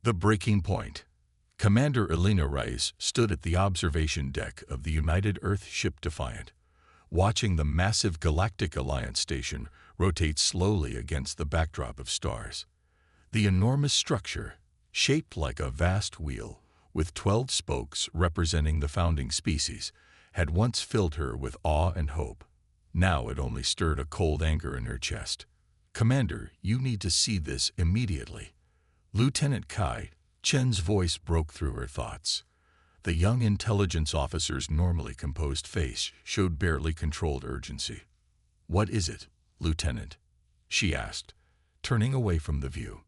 The breaking point. Commander Elena Rice stood at the observation deck of the United Earth ship Defiant, watching the massive Galactic Alliance station rotate slowly against the backdrop of stars. The enormous structure, shaped like a vast wheel, with 12 spokes representing the founding species, had once filled her with awe and hope. Now it only stirred a cold anger in her chest. "Commander, you need to see this immediately." Lieutenant Kai Chen's voice broke through her thoughts. The young intelligence officer's normally composed face showed barely controlled urgency. "What is it, Lieutenant?" she asked, turning away from the view.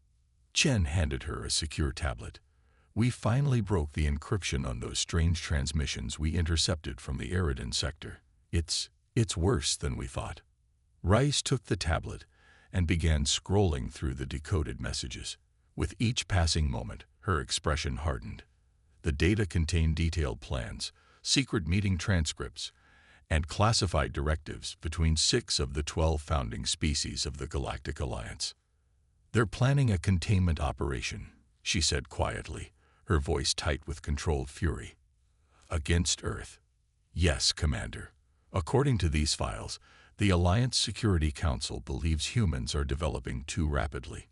Chen handed her a secure tablet. "We finally broke the encryption on those strange transmissions we intercepted from the Eridan sector. It's worse than we thought." Rice took the tablet and began scrolling through the decoded messages. With each passing moment, her expression hardened. The data contained detailed plans, secret meeting transcripts, and classified directives between 6 of the 12 founding species of the Galactic Alliance. "They're planning a containment operation," she said quietly, her voice tight with controlled fury. "Against Earth." "Yes, Commander. According to these files, the Alliance Security Council believes humans are developing too rapidly.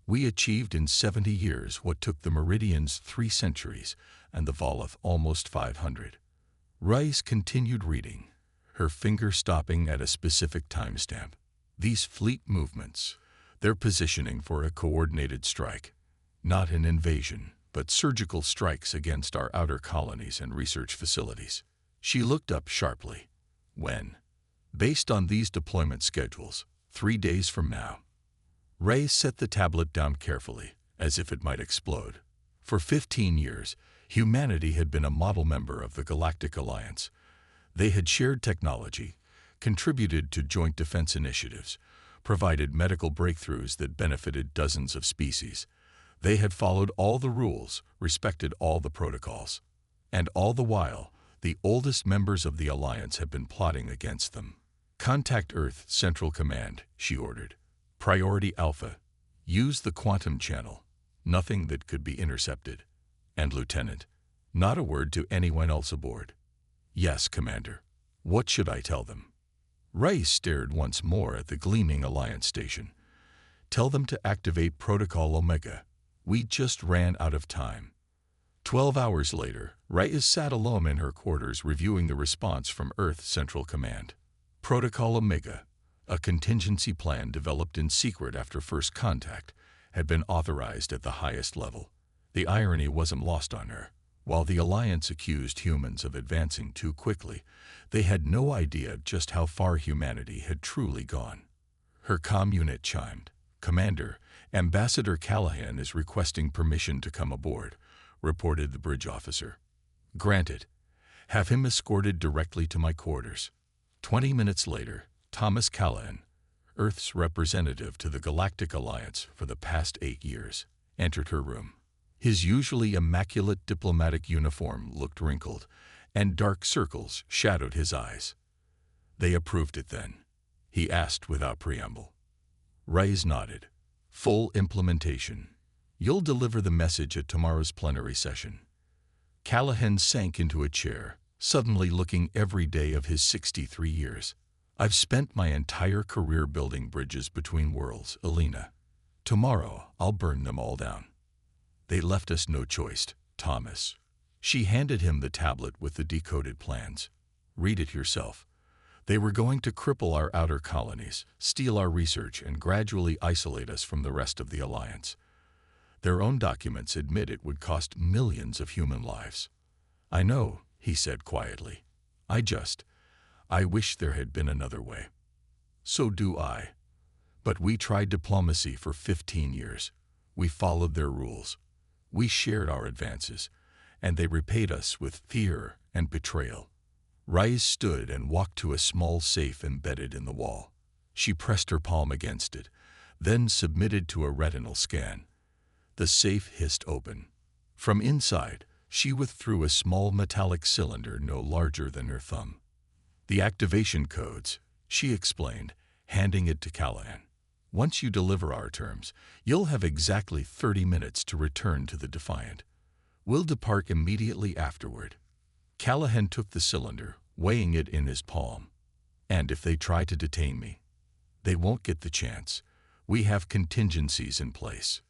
We achieved in 70 years what took the Meridians 3 centuries and the Volith almost 500. Rice continued reading, her finger stopping at a specific timestamp. "These fleet movements, they're positioning for a coordinated strike. Not an invasion, but surgical strikes against our outer colonies and research facilities." She looked up sharply. "When?" "Based on these deployment schedules, 3 days from now." Ray set the tablet down carefully, as if it might explode. For 15 years, humanity had been a model member of the Galactic Alliance. They had shared technology, contributed to joint defense initiatives, provided medical breakthroughs that benefited dozens of species. They had followed all the rules, respected all the protocols. And all the while, the oldest members of the Alliance had been plotting against them. "Contact Earth Central Command," she ordered. "Priority Alpha. Use the quantum channel. Nothing that could be intercepted. And Lieutenant, not a word to anyone else aboard." "Yes, Commander. What should I tell them?" Rice stared once more at the gleaming Alliance station. "Tell them to activate Protocol Omega. We just ran out of time." 12 hours later, Rice sat alone in her quarters reviewing the response from Earth Central Command. Protocol Omega, a contingency plan developed in secret after first contact, had been authorized at the highest level. The irony wasn't lost on her. While the Alliance accused humans of advancing too quickly, they had no idea just how far humanity had truly gone. Her comm unit chimed. "Commander, Ambassador Callahan is requesting permission to come aboard," reported the bridge officer. "Granted. Have him escorted directly to my quarters." 20 minutes later, Thomas Callahan, Earth's representative to the Galactic Alliance for the past 8 years, entered her room. His usually immaculate diplomatic uniform looked wrinkled, and dark circles shadowed his eyes. "They approved it then?" he asked without preamble. Rice nodded. "Full implementation. You'll deliver the message at tomorrow's plenary session." Callahan sank into a chair, suddenly looking every day of his 63 years. "I've spent my entire career building bridges between worlds, Elena. Tomorrow, I'll burn them all down." "They left us no choice, Thomas." She handed him the tablet with the decoded plans. "Read it yourself. They were going to cripple our outer colonies, steal our research, and gradually isolate us from the rest of the Alliance. Their own documents admit it would cost millions of human lives." "I know," he said quietly. I wish there had been another way." "So do I. But we tried diplomacy for 15 years. We followed their rules. We shared our advances, and they repaid us with fear and betrayal." Rice stood and walked to a small safe embedded in the wall. She pressed her palm against it, then submitted to a retinal scan. The safe hissed open. From inside, she withdrew a small metallic cylinder no larger than her thumb. "The activation codes," she explained, handing it to Callahan. Once you deliver our terms, you'll have exactly 30 minutes to return to the Defiant. We'll depart immediately afterward." Callahan took the cylinder, weighing it in his palm. "And if they try to detain me, they won't get the chance. We have contingencies in place."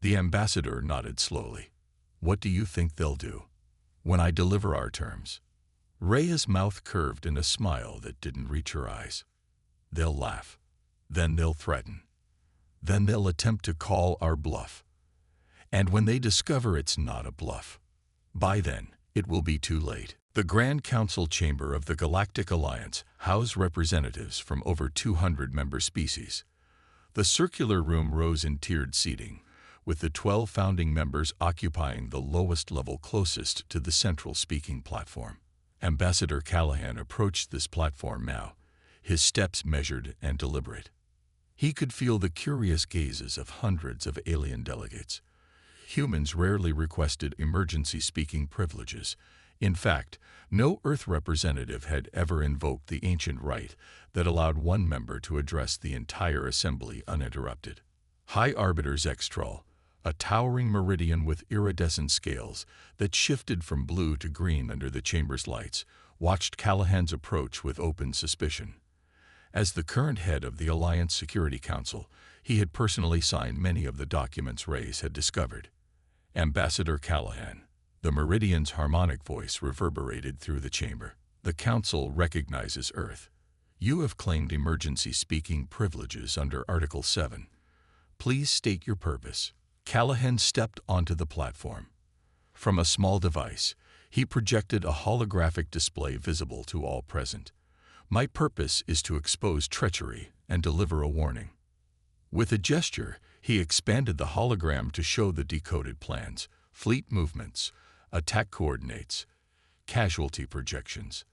The ambassador nodded slowly. "What do you think they'll do when I deliver our terms?" Rhea's mouth curved in a smile that didn't reach her eyes. "They'll laugh. Then they'll threaten. Then they'll attempt to call our bluff. And when they discover it's not a bluff, by then, it will be too late." The Grand Council Chamber of the Galactic Alliance housed representatives from over 200 member species. The circular room rose in tiered seating, with the 12 founding members occupying the lowest level closest to the central speaking platform. Ambassador Callahan approached this platform now, his steps measured and deliberate. He could feel the curious gazes of hundreds of alien delegates. Humans rarely requested emergency speaking privileges. In fact, no Earth representative had ever invoked the ancient right that allowed one member to address the entire assembly uninterrupted. High Arbiter Zextrol, a towering meridian with iridescent scales that shifted from blue to green under the chamber's lights, watched Callahan's approach with open suspicion. As the current head of the Alliance Security Council, he had personally signed many of the documents Reyes had discovered. "Ambassador Callahan." The Meridian's harmonic voice reverberated through the chamber. "The Council recognizes Earth. You have claimed emergency speaking privileges under Article 7. Please state your purpose." Callahan stepped onto the platform. From a small device, he projected a holographic display visible to all present. "My purpose is to expose treachery and deliver a warning." With a gesture, he expanded the hologram to show the decoded plans, fleet movements, attack coordinates, casualty projections.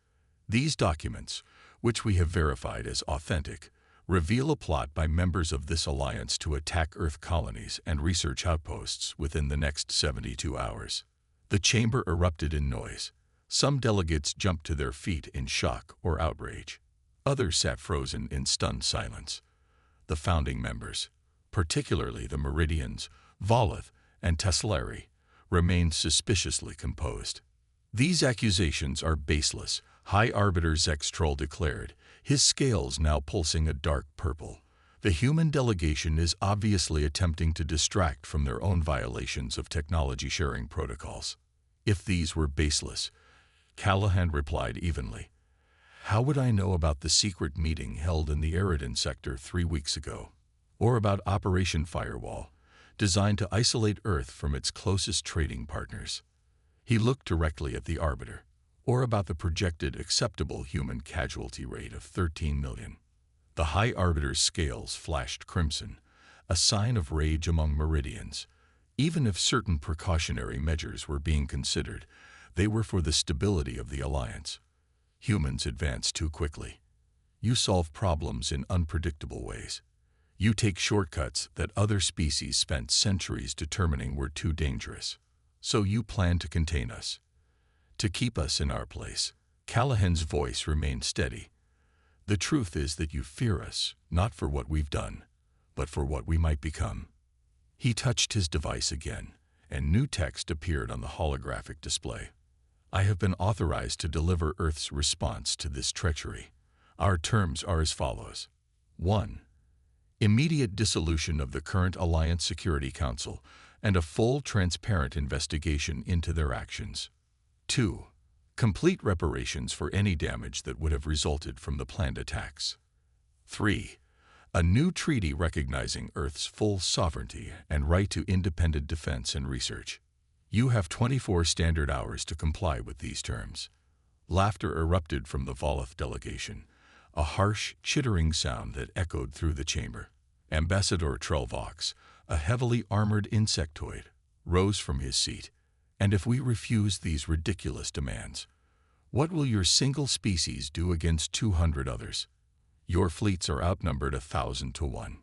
These documents, which we have verified as authentic, reveal a plot by members of this alliance to attack Earth colonies and research outposts within the next 72 hours. The chamber erupted in noise. Some delegates jumped to their feet in shock or outrage. Others sat frozen in stunned silence. The founding members, particularly the Meridians, Volith, and Tesleri, remained suspiciously composed. "These accusations are baseless," High Arbiter Zextrol declared, his scales now pulsing a dark purple. "The human delegation is obviously attempting to distract from their own violations of technology-sharing protocols." "If these were baseless," Callahan replied evenly, "how would I know about the secret meeting held in the Eridan sector 3 weeks ago? Or about Operation Firewall, designed to isolate Earth from its closest trading partners?" He looked directly at the Arbiter. "Or about the projected acceptable human casualty rate of 13 million. The High Arbiter's scales flashed crimson, a sign of rage among Meridians. Even if certain precautionary measures were being considered, they were for the stability of the Alliance. Humans advance too quickly. You solve problems in unpredictable ways. You take shortcuts that other species spent centuries determining were too dangerous. So you plan to contain us, to keep us in our place." Callahan's voice remained steady. "The truth is that you fear us, not for what we've done, but for what we might become." He touched his device again, and new text appeared on the holographic display. "I have been authorized to deliver Earth's response to this treachery. Our terms are as follows. 1. Immediate dissolution of the current Alliance Security Council and a full, transparent investigation into their actions. 2. Complete reparations for any damage that would have resulted from the planned attacks. 3. A new treaty recognizing Earth's full sovereignty and right to independent defense and research. You have 24 standard hours to comply with these terms." Laughter erupted from the Volith delegation, a harsh, chittering sound that echoed through the chamber. Ambassador Trelvox, a heavily armored insectoid, rose from his seat. "And if we refuse these ridiculous demands, what will your single species do against 200 others? Your fleets are outnumbered 1,000 to 1.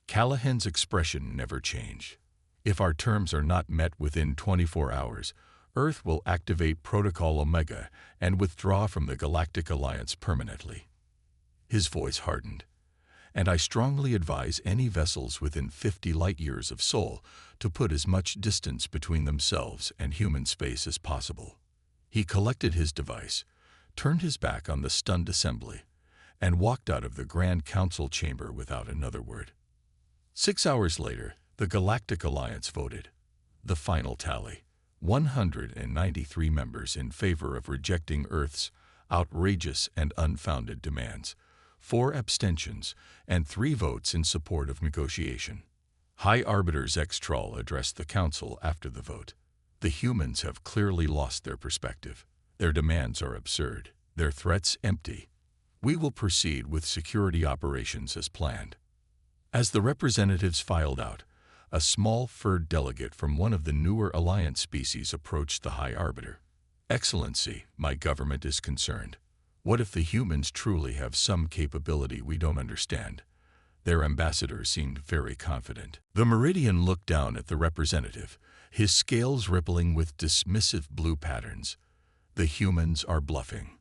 Callahan's expression never changed. "If our terms are not met within 24 hours, Earth will activate Protocol Omega and withdraw from the Galactic Alliance permanently." His voice hardened. and I strongly advise any vessels within 50 light-years of Sol to put as much distance between themselves and human space as possible." He collected his device, turned his back on the stunned assembly, and walked out of the Grand Council chamber without another word. 6 hours later, the Galactic Alliance voted. The final tally: 193 members in favor of rejecting Earth's outrageous and unfounded demands, 4 abstentions, and 3 votes in support of negotiation. High Arbiter Zextral addressed the Council after the vote. "The humans have clearly lost their perspective. Their demands are absurd, their threats empty. We will proceed with security operations as planned." As the representatives filed out, a small furred delegate from one of the newer Alliance species approached the High Arbiter. "Excellency, my government is concerned. What if the humans truly have some capability we don't understand?" Their ambassador seemed very confident. The Meridian looked down at the representative, his scales rippling with dismissive blue patterns. "The humans are bluffing.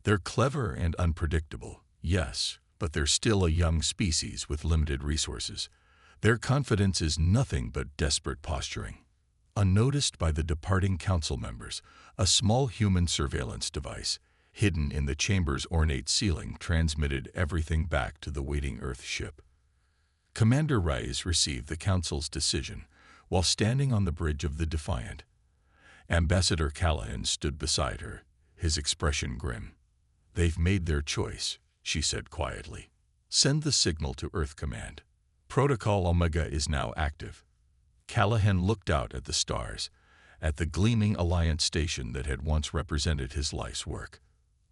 They're clever and unpredictable, yes, but they're still a young species with limited resources. Their confidence is nothing but desperate posturing." Unnoticed by the departing council members, a small human surveillance device, hidden in the chamber's ornate ceiling, transmitted everything back to the waiting Earth ship. Commander Reyes received the council's decision while standing on the bridge of the Defiant. Ambassador Callahan stood beside her, his expression grim. "They've made their choice," she said quietly. "Send the signal to Earth Command. Protocol Omega is now active." Callahan looked out at the stars, at the gleaming Alliance station that had once represented his life's work.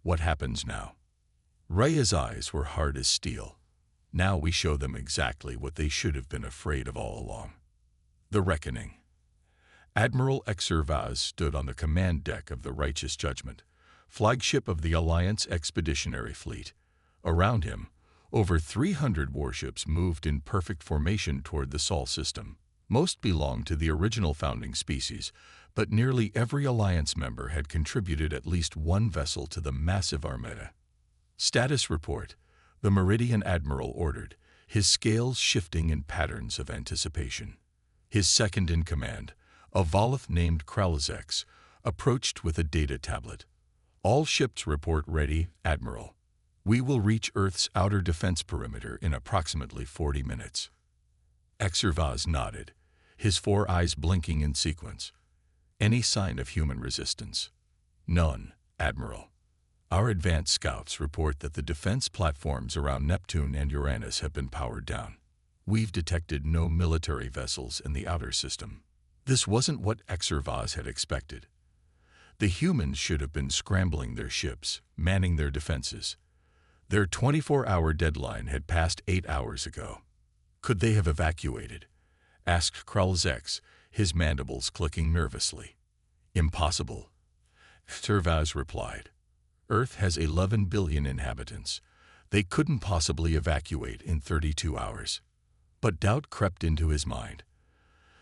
"What happens now?" Reyes' eyes were hard as steel. "Now we show them exactly what they should have been afraid of all along." The Reckoning. Admiral Exervaz stood on the command deck of the Righteous Judgment, flagship of the Alliance Expeditionary Fleet. Around him, over 300 warships moved in perfect formation toward the Sol system. Most belonged to the original founding species, but nearly every Alliance member had contributed at least one vessel to the massive armada. "Status report," the Meridian Admiral ordered, his scales shifting in patterns of anticipation. His second-in-command, a Volith named Kralzex, approached with a data tablet. "All ships report ready, Admiral. We will reach Earth's outer defense perimeter in approximately 40 minutes." Exervaz nodded, his 4 eyes blinking in sequence. "Any sign of human resistance?" "None, Admiral. Our advanced scouts report that the defense platforms around Neptune and Uranus have been powered down. We've detected no military vessels in the outer system." This wasn't what Exervaz had expected. The humans should have been scrambling their ships, manning their defenses. Their 24-hour deadline had passed 8 hours ago. "Could they have evacuated?" asked Kralzex, his mandibles clicking nervously. "Impossible," Exervaz replied. "Earth has 11 billion inhabitants. They couldn't possibly evacuate in 32 hours. But doubt crept into his mind.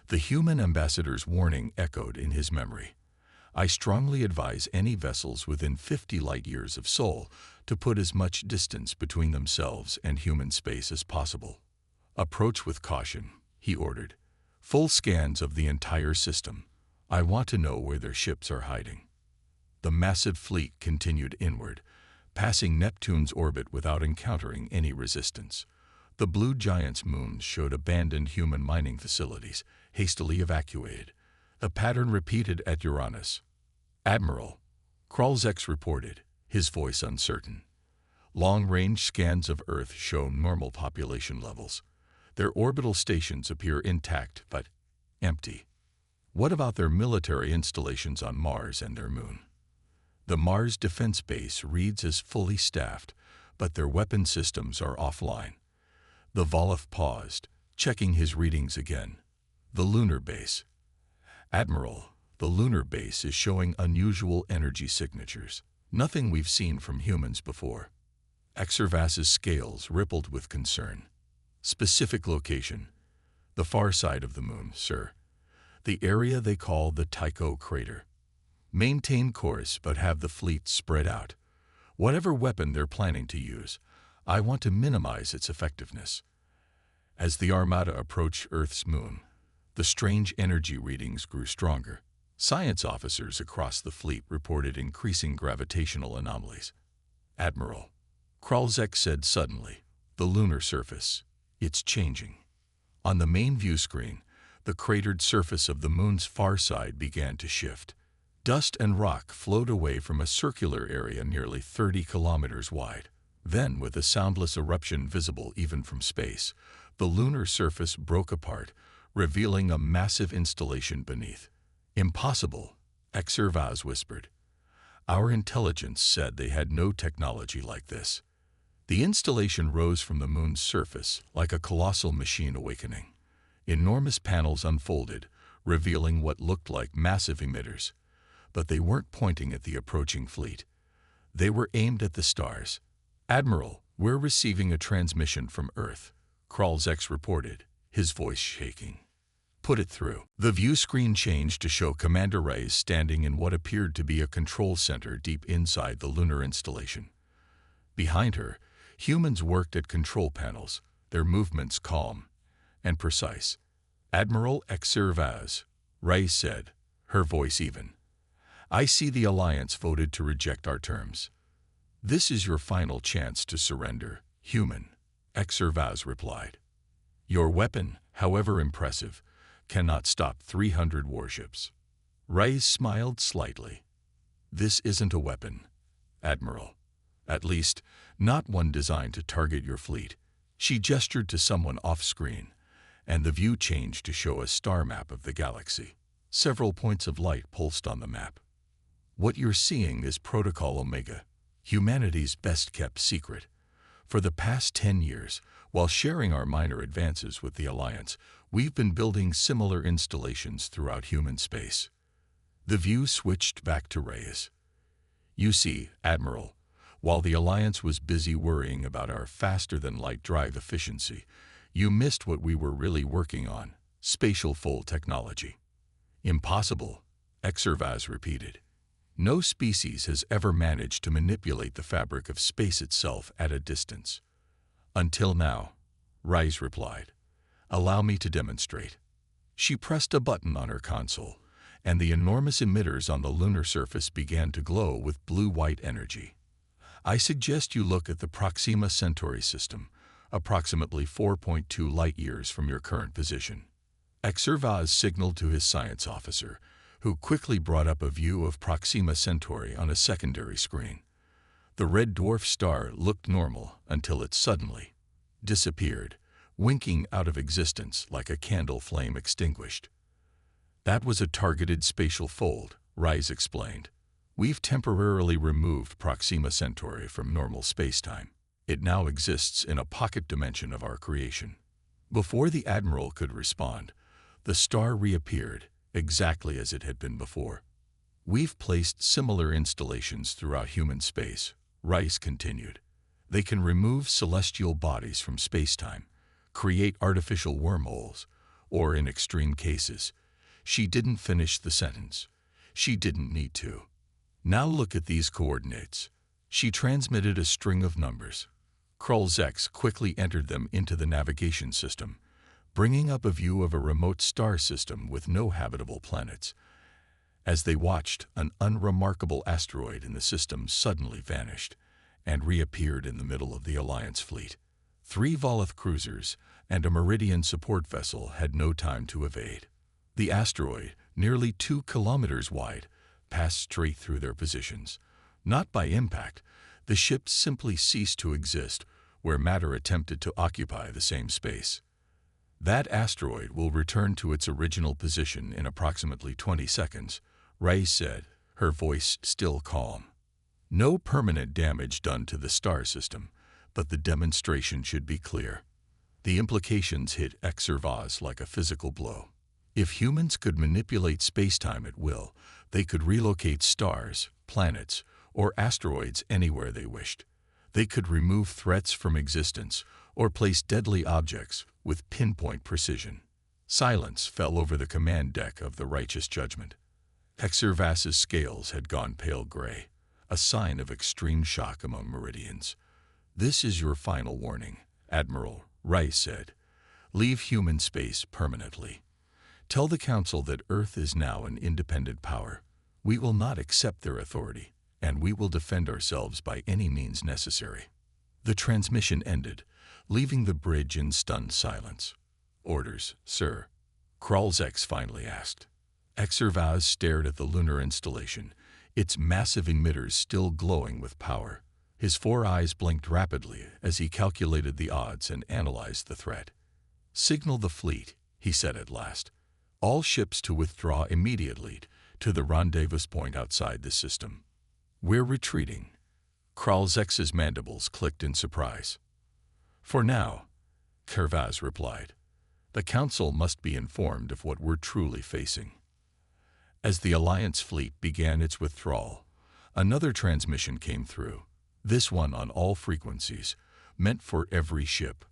The human ambassador's warning echoed in his memory. "I strongly advise any vessels within 50 light-years of Sol to put as much distance between themselves and human space as possible. Approach with caution," he ordered. "Full scans of the entire system. I want to know where their ships are hiding." The massive fleet continued inward, passing Neptune's orbit without encountering any resistance. The Blue Giant's moons showed abandoned human mining facilities, hastily evacuated. A pattern repeated at Uranus. "Admiral," Kralzex reported, his voice uncertain. "Long-range scans of Earth show normal population levels. Their orbital stations appear intact but empty. What about their military installations on Mars and their moon?" "The Mars Defense Base reads as fully staffed, but their weapon systems are offline." The Volith paused, checking his readings again. "The lunar base." "Admiral, the lunar base is showing unusual energy signatures. Nothing we've seen from humans before." Exervaz's scales rippled with concern. "Specific location: the far side of the moon, sir. The area they call the Tycho crater. Maintain course but have the fleet spread out. Whatever weapon they're planning to use, I want to minimize its effectiveness. As the Armada approached Earth's moon, the strange energy readings grew stronger. Science officers across the fleet reported increasing gravitational anomalies. "Admiral," Kralzek said suddenly, "the lunar surface, it's changing." On the main view screen, the cratered surface of the moon's far side began to shift. Dust and rock flowed away from a circular area nearly 30 kilometers wide. Then, with a soundless eruption visible even from space, the lunar surface broke apart, revealing a massive installation beneath. "Impossible," Exervaz whispered. "Our intelligence said they had no technology like this." The installation rose from the moon's surface like a colossal machine awakening. Enormous panels unfolded, revealing what looked like massive emitters. But they weren't pointing at the approaching fleet. They were aimed at the stars. "Admiral, we're receiving a transmission from Earth," Kralzek reported, his voice shaking. "Put it through." The view screen changed to show Commander Reyes standing in what appeared to be a control center deep inside the lunar installation. Behind her, humans worked at control panels, their movements calm and precise. "Admiral Exervaz," Reyes said, her voice even. "I see the Alliance voted to reject our terms. This is your final chance to surrender, human," Exervaz replied. "Your weapon, however impressive, cannot stop 300 warships." Reyes smiled slightly. "This isn't a weapon, Admiral. At least, not one designed to target your fleet." She gestured to someone off-screen, and the view changed to show a star map of the galaxy. Several points of light pulsed on the map. "What you're seeing is Protocol Omega, humanity's best-kept secret. For the past 10 years, while sharing our minor advances with the Alliance, we've been building similar installations throughout human space." The view switched back to Reyes. "You see, Admiral, while the Alliance was busy worrying about our faster-than-light drive efficiency, you missed what we were really working on: spatial fold technology." "Impossible," Exervaz repeated. "No species has ever managed to manipulate the fabric of space itself at a distance." "Until now," Reyes replied. "Allow me to demonstrate." She pressed a button on her console, and the enormous emitters on the lunar surface began to glow with blue-white energy. "I suggest you look at the Proxima Centauri system, approximately 4.2 light-years from your current position." Exervaz signaled to his science officer, who quickly brought up a view of Proxima Centauri on a secondary screen. The red dwarf star looked normal until it suddenly disappeared, winking out of existence like a candle flame extinguished. "That was a targeted spatial fold," Reyes explained. "We've temporarily removed Proxima Centauri from normal spacetime. It now exists in a pocket dimension of our creation." Before the Admiral could respond, the star reappeared, exactly as it had been before. "We've placed similar installations throughout human space," Reyes continued. "They can remove celestial bodies from spacetime, create artificial wormholes, or in extreme cases." She didn't finish the sentence. She didn't need to. "Now look at these coordinates." She transmitted a string of numbers. Kralzek quickly entered them into the navigation system, bringing up a view of a remote star system with no habitable planets. As they watched, an unremarkable asteroid in the system suddenly vanished and reappeared in the middle of the Alliance fleet. 3 Volith cruisers and a Meridian support vessel had no time to evade. The asteroid, nearly 2 kilometers wide, passed straight through their positions. Not by impact, the ships simply ceased to exist where matter attempted to occupy the same space. "That asteroid will return to its original position in approximately 20 seconds, Reyes said, her voice still calm. "No permanent damage done to the star system, but the demonstration should be clear." The implications hit Exervaz like a physical blow. If humans could manipulate spacetime at will, they could relocate stars, planets, or asteroids anywhere they wished. They could remove threats from existence or place deadly objects with pinpoint precision. Silence fell over the command deck of the Righteous Judgment. Exervaz's scales had gone pale gray, a sign of extreme shock among Meridians. "This is your final warning," Admiral Rice said. "Leave human space permanently. Tell the Council that Earth is now an independent power. We will not accept their authority, and we will defend ourselves by any means necessary." The transmission ended, leaving the bridge in stunned silence. "Orders, sir?" Kralzex finally asked. Exervaz stared at the lunar installation, its massive emitters still glowing with power. His 4 eyes blinked rapidly as he calculated the odds and analyzed the threat. "Signal the fleet," he said at last. "All ships to withdraw immediately to the rendezvous point outside the system. We're retreating." Kralzex's mandibles clicked in surprise. "For now," Kervaz replied. "The Council must be informed of what we're truly facing." As the Alliance fleet began its withdrawal, another transmission came through, this one on all frequencies, meant for every ship.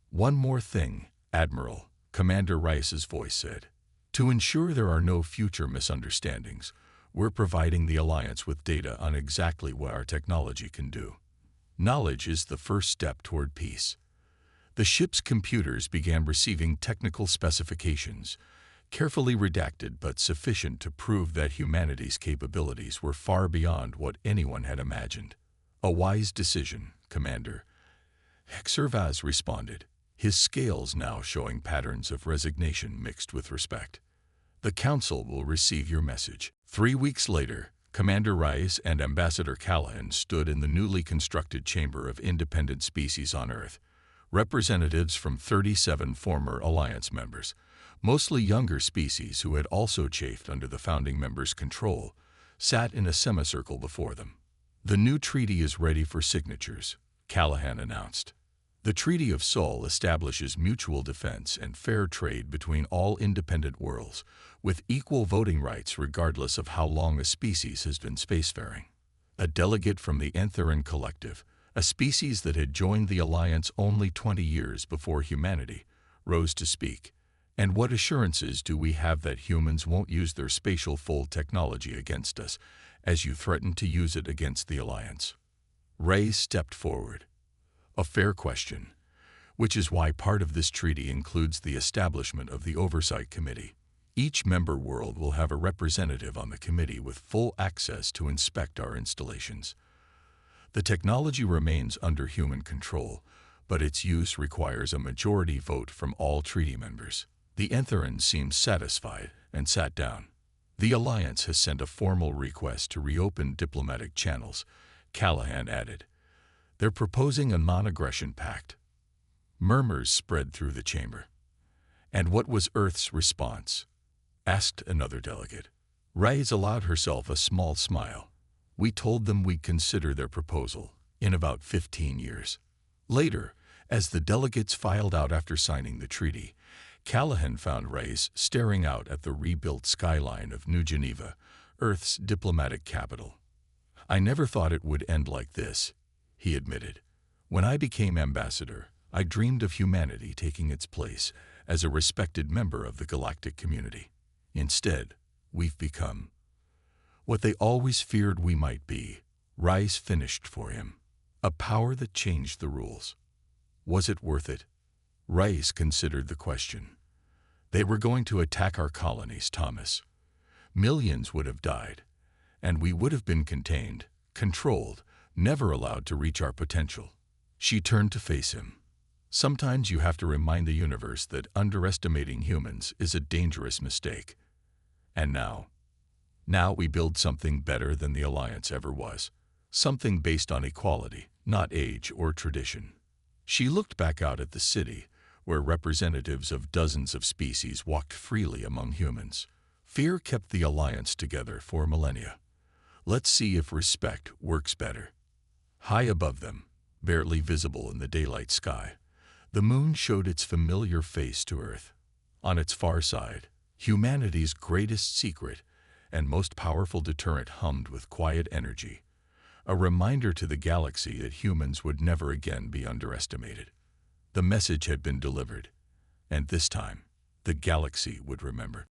"One more thing, Admiral," Commander Rice's voice said. "To ensure there are no future misunderstandings, we're providing the Alliance with data on exactly what our technology can do. Knowledge is the first step toward peace." The ship's computers began receiving technical specifications, carefully redacted but sufficient to prove that humanity's capabilities were far beyond what anyone had imagined. "A wise decision, Commander," Exervaz responded, his scales now showing patterns of resignation mixed with respect. "The Council will receive your message." 3 weeks later, Commander Rice and Ambassador Callahan stood in the newly constructed Chamber of Independent Species on Earth. Representatives from 37 former Alliance members, mostly younger species who had also chafed under the founding members' control, sat in a semicircle before them. "The new treaty is ready for signatures," Callahan announced. "The Treaty of Sol establishes mutual defense and fair trade between all independent worlds, with equal voting rights regardless of how long a species has been spacefaring." A delegate from the Entheran Collective, a species that had joined the Alliance only 20 years before humanity, rose to speak. "And what assurances do we have that humans won't use their spatial fold technology against us, as you threaten to use it against the Alliance?" Ray stepped forward. "A fair question, which is why part of this treaty includes the establishment of the Oversight Committee. Each member world will have a representative on the committee with full access to inspect our installations. The technology remains under human control, but its use requires a majority vote from all treaty members." The Entherans seemed satisfied and sat down. "The Alliance has sent a formal request to reopen diplomatic channels," Callahan added. "They're proposing a non-aggression pact." Murmurs spread through the chamber. "And what was Earth's response?" asked another delegate. Reyes allowed herself a small smile. "We told them we'd consider their proposal in about 15 years. Later, as the delegates filed out after signing the treaty, Callahan found Reyes staring out at the rebuilt skyline of New Geneva, Earth's diplomatic capital. "I never thought it would end like this," he admitted. "When I became ambassador, I dreamed of humanity taking its place as a respected member of the galactic community. Instead, we've become what they always feared we might be." Rice finished for him. "A power that changed the rules. Was it worth it?" Rice considered the question. "They were going to attack our colonies, Thomas. Millions would have died, and we would have been contained, controlled, never allowed to reach our potential." She turned to face him. "Sometimes you have to remind the universe that underestimating humans is a dangerous mistake. And now we build something better than the Alliance ever was. Something based on equality, not age or tradition." She looked back out at the city, where representatives of dozens of species walked freely among humans. Fear kept the Alliance together for millennia. Let's see if respect works better. High above them, barely visible in the daylight sky, the moon showed its familiar face to Earth. On its far side, humanity's greatest secret and most powerful deterrent hummed with quiet energy, a reminder to the galaxy that humans would never again be underestimated. The message had been delivered, and this time, the galaxy would remember.